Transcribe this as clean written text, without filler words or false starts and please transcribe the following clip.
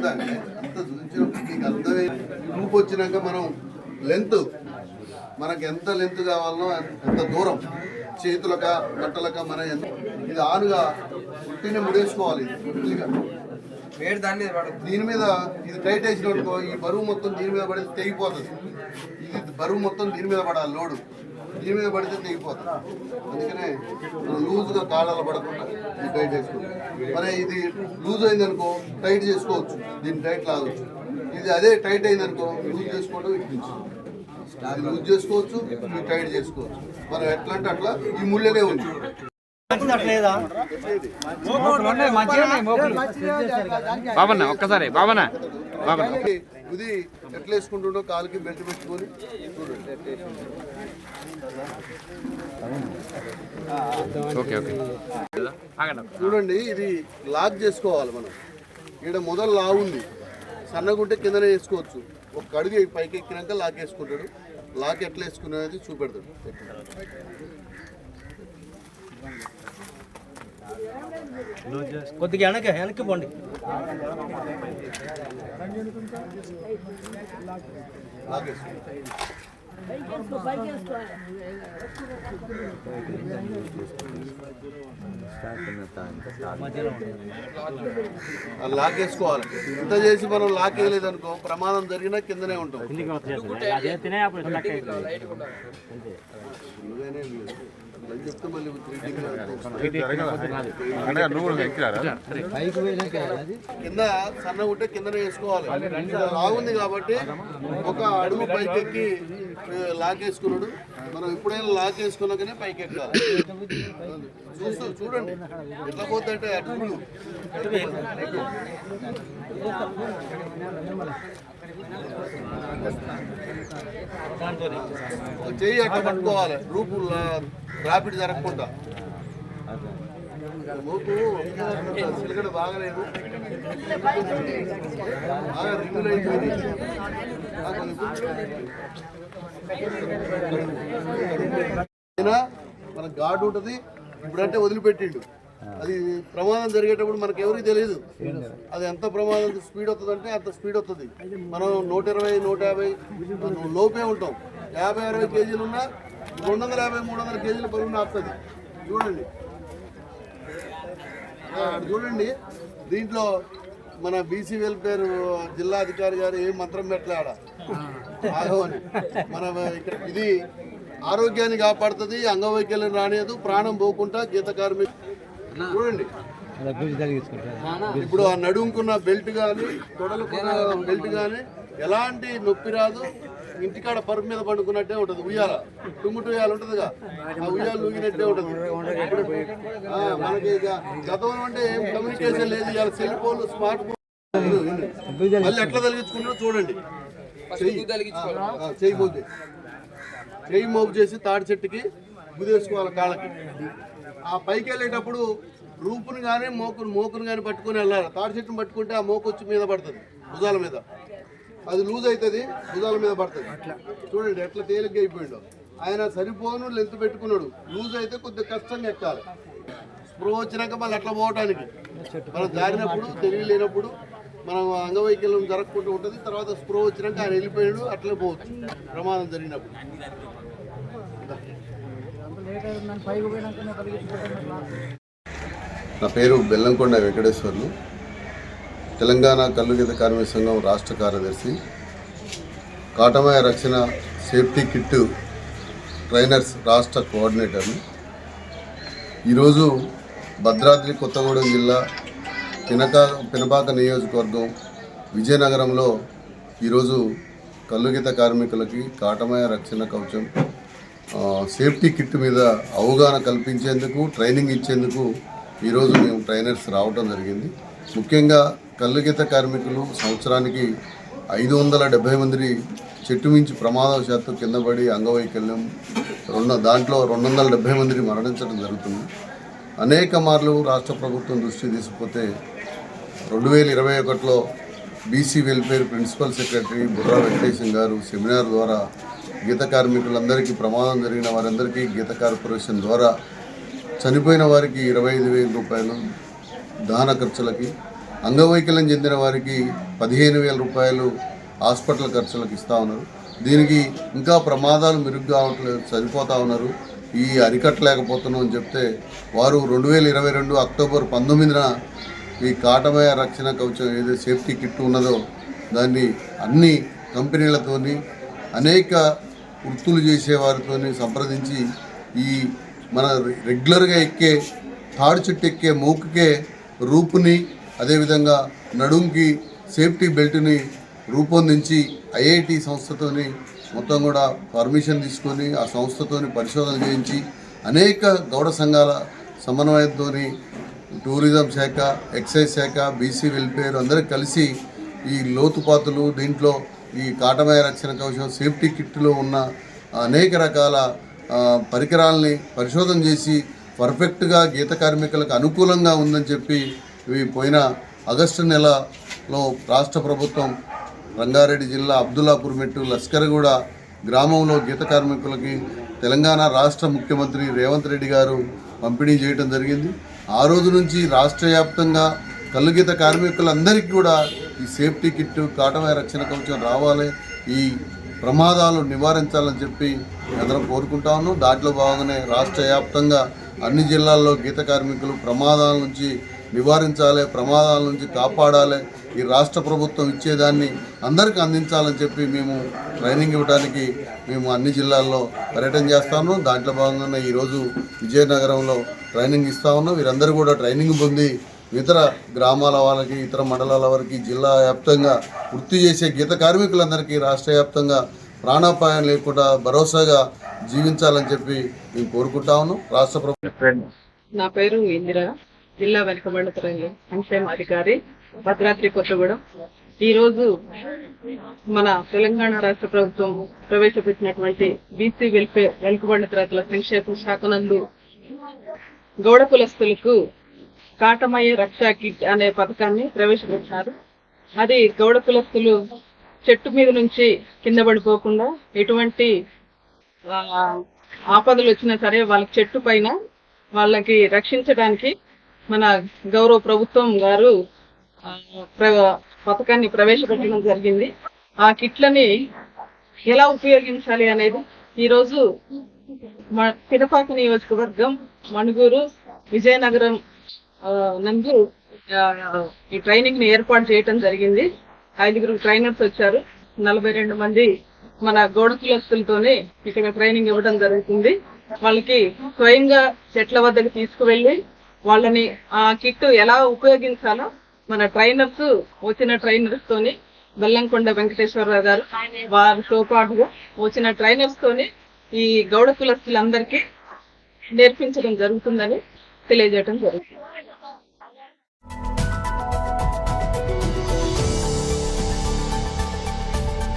చూపించిందాక అంత చూపించిన మీకు అర్థమే గ్రూప్ వచ్చినాక మనం లెంత్ మనకు ఎంత లెంత్ కావాలో ఎంత దూరం చేతులక బట్టలక మన ఇది ఆనుగా పుట్టిన ముడేసుకోవాలి దీని మీద ఇది టైట్ వేసినట్టుకో ఈ బరువు మొత్తం దీని మీద పడితే తెగిపోతుంది. ఇది బరువు మొత్తం దీని మీద పడాలి, లోడు దీని మీద పడితే తెగిపోతుంది. అందుకనే మనం లూజ్గా కాళ్ళలో పడకుండా ఇది టైట్ వేసుకోవచ్చు. మరి ఇది లూజ్ అయిందనుకో టైట్ చేసుకోవచ్చు, దీన్ని టైట్ లాగవచ్చు. ఇది అదే టైట్ అయిందనుకో లూజ్ చేసుకోవడం ఇట్టించు లూజ్ చేసుకోవచ్చు, ఇది టైట్ చేసుకోవచ్చు. మనం ఎట్లా అంటే అట్లా ఈ ముళ్ళనే ఉంది. బాబన్న ఒక్కసారి బాబన్న ఇది ఎట్లా వేసుకుంటుండో కాలుకి బెల్ట్ పెట్టుకొని చూడండి. ఇది లాక్ చేసుకోవాలి మనం. ఇక్కడ మొదలు లావు ఉంది, సన్నగుంటే కిందనే వేసుకోవచ్చు. ఒక అడుగు పైకి ఎక్కినాక లాక్ వేసుకుంటాడు. లాక్ ఎట్లా వేసుకునేది చూపెడతాడు. కొద్దిగా వెనక్కి పోండి. లాక్ వేసుకోవాలి. ఇంత చేసి మనం లాక్ వేయలేదు అనుకో ప్రమాదం జరిగినా కిందనే ఉంటాం. చెప్తే మళ్ళీ కింద సన్న ఉంటే కిందనే వేసుకోవాలి. లాగుంది కాబట్టి ఒక అడుగు పైకి ఎక్కి లాక్ వేసుకున్నాడు. మనం ఎప్పుడైనా లాక్ వేసుకున్నాకనే పైకి ఎక్కాలి. చూడండి ఎట్లా పోతుంటే అడుగులు చెయ్యి అట్లా పట్టుకోవాలి. రూపు రాపిడ్ జరగకుండా. మూపు సిలిగడ బాగలేదు, బాగా రింగులు అయిపోయింది. మన గాడ్ ఉంటుంది. ఇప్పుడంటే వదిలిపెట్టిండు. అది ప్రమాదం జరిగేటప్పుడు మనకు ఎవరికి తెలియదు. అది ఎంత ప్రమాదం స్పీడ్ వస్తుందంటే అంత స్పీడ్ వస్తుంది. మనం 120, 150 లోపే ఉంటాం. 50, 60 కేజీలు ఉన్నా 250, 300 కేజీల బరువున ఆపుతుంది. చూడండి చూడండి. దీంట్లో మన బీసీ వెల్ఫేర్ జిల్లా అధికారి గారు ఏం మంత్రం పెట్టలేడ ఆగమని. మన ఇక్కడ ఇది ఆరోగ్యాన్ని కాపాడుతుంది, అంగవైకల్యం రానియదు, ప్రాణం పోకుండా గీత కార్మికులు. చూడండి ఇప్పుడు ఆ నడుముకున్న బెల్ట్ కానీ తొడలుకున్న బెల్ట్ కానీ ఎలాంటి నొప్పి రాదు. ఇంటికాడ పరుపు మీద పండుకున్నట్టే ఉంటుంది. ఉయ్యాల తుమ్ముటు ఉయ్యాలు ఉంటుందిగా, ఆ ఉయ్యాలు ఊగినట్టే ఉంటుంది. మనకి గతంలో అంటే ఏం కమ్యూనికేషన్ లేదు. ఇవాళ సెల్ ఫోన్, స్మార్ట్ ఫోన్. మళ్ళీ ఎట్లా తలిగించుకుంటారో చూడండి. చెయ్యి పోతే చెయ్యి మోపు చేసి తాడి చెట్టుకి గుదేసుకోవాలి కాళ్ళకి. ఆ పైకి వెళ్ళేటప్పుడు రూపుని కానీ మోకును కానీ పట్టుకొని వెళ్ళాలి. తాడి చెట్టును పట్టుకుంటే ఆ మోకు వచ్చి మీద పడుతుంది, భుజాల మీద. అది లూజ్ అవుతుంది, భుజాల మీద పడుతుంది. చూడండి ఎట్లా తేలిగ్గా అయిపోయిండు. ఆయన సరిపోను లెంత్ పెట్టుకున్నాడు. లూజ్ అయితే కొద్దిగా కష్టంగా ఎక్కాలి. స్పృహ వచ్చినాక మళ్ళీ అట్లా పోవటానికి మనం జారినప్పుడు తెలియలేనప్పుడు మనం అంగవైకల్యం జరగకుండా ఉంటుంది. తర్వాత స్పృహ వచ్చినాక ఆయన వెళ్ళిపోయాడు, అట్లే పోవచ్చు ప్రమాదం జరిగినప్పుడు. నా పేరు బెల్లంకొండ వెంకటేశ్వర్లు, తెలంగాణ కల్లుగీత కార్మిక సంఘం రాష్ట్ర కార్యదర్శి, కాటమయ రక్షణ సేఫ్టీ కిట్ ట్రైనర్స్ రాష్ట్ర కోఆర్డినేటర్ని. ఈరోజు భద్రాద్రి కొత్తగూడెం జిల్లా పినపాక నియోజకవర్గం విజయనగరంలో ఈరోజు కల్లుగీత కార్మికులకి కాటమయ రక్షణ కవచం సేఫ్టీ కిట్ మీద అవగాహన కల్పించేందుకు, ట్రైనింగ్ ఇచ్చేందుకు ఈరోజు మేము ట్రైనర్స్ రావడం జరిగింది. ముఖ్యంగా కల్లుగీత కార్మికులు సంవత్సరానికి 570 మంది చెట్టు మించి ప్రమాదవశాత్తు కింద పడి అంగవైకల్యం దాంట్లో 270 మందిని మరణించడం జరుగుతుంది. అనేక మార్లు రాష్ట్ర ప్రభుత్వం దృష్టి తీసుకుపోతే 2021లో BC welfare principal secretary Burra Venkatesham గారు సెమినార్ ద్వారా గీత కార్మికులందరికీ, ప్రమాదం జరిగిన వారందరికీ గీత కార్పొరేషన్ ద్వారా చనిపోయిన వారికి 25,000 రూపాయలు దహన ఖర్చులకి, అంగవైకల్యం చెందిన వారికి 15,000 రూపాయలు హాస్పిటల్ ఖర్చులకు ఇస్తూ ఉన్నారు. దీనికి ఇంకా ప్రమాదాలు మెరుగ్గా అవట్లేదు, సరిపోతూ ఉన్నారు. ఈ అరికట్టలేకపోతున్నాం అని చెప్తే వారు 2022 అక్టోబర్ 19న ఈ కాటమయ రక్షణ కవచం ఏదో సేఫ్టీ కిట్ ఉన్నదో దాన్ని అన్ని కంపెనీలతోని అనేక వృత్తులు చేసేవారితోని సంప్రదించి ఈ మన రెగ్యులర్గా ఎక్కే తాడు చెట్టు ఎక్కే మూకుకే రూపుని అదేవిధంగా నడుంకి సేఫ్టీ బెల్ట్ని రూపొందించి ఐఐటి సంస్థతోని మొత్తం కూడా పర్మిషన్ తీసుకొని ఆ సంస్థతోని పరిశోధన చేయించి అనేక గౌడ సంఘాల సమన్వయంతో టూరిజం శాఖ, ఎక్సైజ్ శాఖ, బీసీ వెల్ఫేర్ అందరూ కలిసి ఈ లోతుపాతులు దీంట్లో ఈ కాటమయ రక్షణ కవచం సేఫ్టీ కిట్లో ఉన్న అనేక రకాల పరికరాలని పరిశోధన చేసి పర్ఫెక్ట్గా గీత కార్మికులకు అనుకూలంగా ఉందని చెప్పి ఇవి పోయిన ఆగస్టు నెలలో రాష్ట్ర ప్రభుత్వం రంగారెడ్డి జిల్లా అబ్దుల్లాపూర్ మెట్టు లస్కరగూడ గ్రామంలో గీత కార్మికులకి తెలంగాణ రాష్ట్ర ముఖ్యమంత్రి రేవంత్ రెడ్డి గారు పంపిణీ చేయడం జరిగింది. ఆ రోజు నుంచి రాష్ట్ర వ్యాప్తంగా కల్లుగీత కార్మికులందరికీ కూడా ఈ సేఫ్టీ కిట్ కాటమయ రక్షణ కవచం రావాలి, ఈ ప్రమాదాలు నివారించాలని చెప్పి అందరం కోరుకుంటా ఉన్నాం. దాంట్లో భాగంగానే రాష్ట్ర వ్యాప్తంగా అన్ని జిల్లాల్లో గీత కార్మికులు ప్రమాదాల నుంచి నివారించాలి, ప్రమాదాల నుంచి కాపాడాలి, ఈ రాష్ట్ర ప్రభుత్వం ఇచ్చేదాన్ని అందరికీ అందించాలని చెప్పి మేము ట్రైనింగ్ ఇవ్వడానికి మేము అన్ని జిల్లాల్లో పర్యటన చేస్తా ఉన్నాం. దాంట్లో భాగంగానే ఈరోజు విజయనగరంలో ట్రైనింగ్ ఇస్తా ఉన్నాం. వీరందరూ కూడా ట్రైనింగ్ పొంది ఇతర గ్రామాల వాళ్ళకి, ఇతర మండలాల వారికి, జిల్లా వ్యాప్తంగా వృత్తి చేసే గీత కార్మికులందరికీ రాష్ట్ర వ్యాప్తంగా ప్రాణాపాయం లేకుండా భరోసాగా జీవించాలని చెప్పి మేము కోరుకుంటా ఉన్నాం. రాష్ట్ర ప్రభుత్వం. నా పేరు ఇందిరా, జిల్లా వెనుకబడిన సంక్షేమ అధికారి, భద్రాద్రి కొత్తగూడెం. ఈరోజు మన తెలంగాణ రాష్ట్ర ప్రభుత్వం ప్రవేశపెట్టినటువంటి బీసీ వెల్ఫేర్ వెనుకబడిన తరగతుల సంక్షేమ శాఖ నందు గౌడ కులస్తులకు కాటమయ రక్షా కిట్ అనే పథకాన్ని ప్రవేశపెట్టినారు. అది గౌడ కులస్తులు చెట్టు మీద నుంచి కింద పడిపోకుండా ఎటువంటి ఆపదలు వచ్చినా సరే వాళ్ళకి చెట్టు పైన వాళ్ళకి రక్షించడానికి మన గౌరవ ప్రభుత్వం గారు పథకాన్ని ప్రవేశపెట్టడం జరిగింది. ఆ కిట్లని ఎలా ఉపయోగించాలి అనేది ఈరోజు పినపాక నియోజకవర్గం, మణుగూరు, విజయనగరం నందు ఈ ట్రైనింగ్ ని ఏర్పాటు చేయడం జరిగింది. 5 ట్రైనర్స్ వచ్చారు. 42 మంది మన గౌడ కులస్తులతోనే ఇక్కడ ట్రైనింగ్ ఇవ్వడం జరుగుతుంది. వాళ్ళకి స్వయంగా చెట్ల వద్దకు తీసుకువెళ్ళి వాళ్ళని ఆ కిట్ ఎలా ఉపయోగించాలో మన ట్రైనర్స్, వచ్చిన ట్రైనర్స్ తోని బెల్లంకొండ వెంకటేశ్వరరావు గారు వారితో పాటుగా వచ్చిన ట్రైనర్స్ తోని ఈ గౌడ కులస్తులందరికీ నేర్పించడం జరుగుతుందని తెలియజేయడం జరుగుతుంది.